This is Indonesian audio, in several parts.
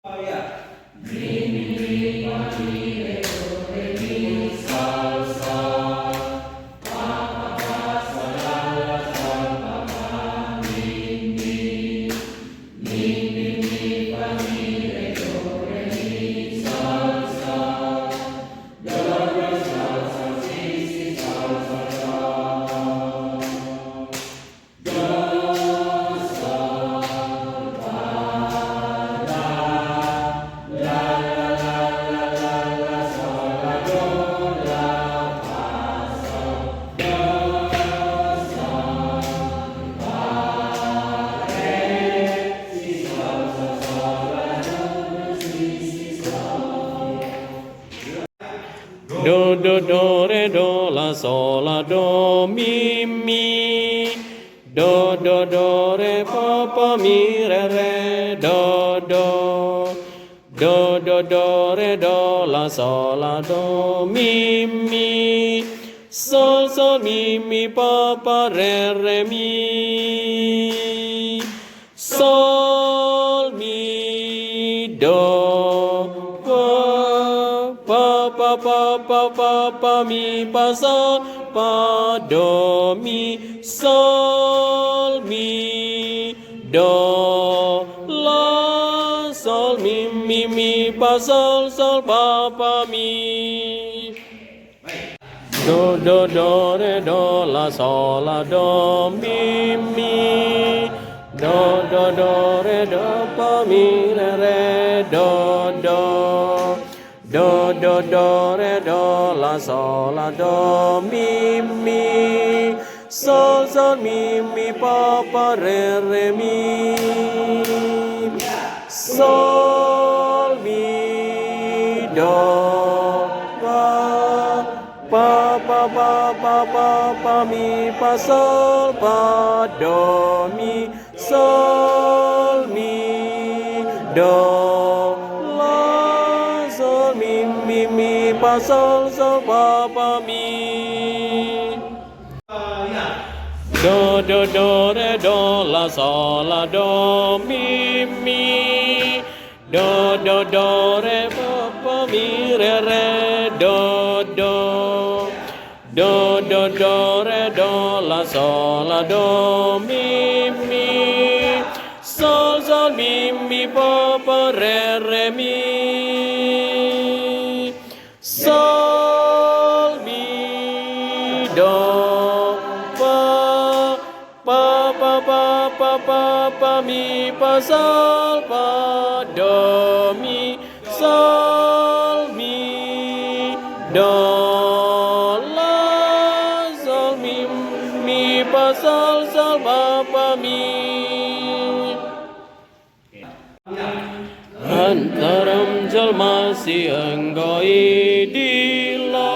Do do do re do la sol la do mi mi. Do do do re fa fa mi re re do do. Do do do re do la sol la do mi mi. Sol sol mi mi pa pa re re mi. Sol mi do pa pa pa pa pa pa mi pa sol pa do mi sol mi do la sol mi mi pa sol sol pa pa mi. Do do do re do la sol la do mi mi. Do do do re do pa mi re re do do. Do do do re do la sol la do mi mi. Sol sol mi mi pa pa re re mi. Sol mi do pa pa pa pa pa pa pa mi pa sol pa do mi sol mi do la sol mi mi pa sol sol pa pa mi. Do do do re do la sol la do mi mi. Do do do re pa pa mi re re do do. Do do do re do la sol la do mi mi. Sol sol mi mi pa pa re re mi. Sol mi do pa pa pa pa pa pa pa mi pa sol pa do mi sol mi do la sol mi mi pa sol sol pa pa mi. Antaram jalma sianggo idila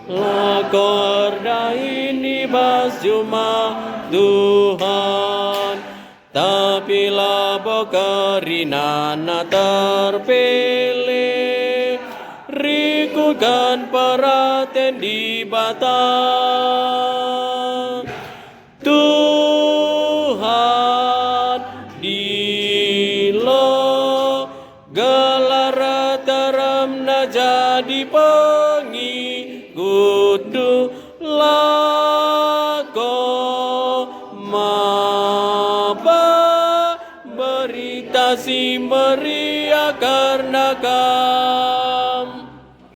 lakorda ini bas cuma Tuhan, tapi labo karinana terpilih, rikukan paraten di batang Tuhan dilo gelar teramna jadi pengikut lako maba berita si meriah karena kau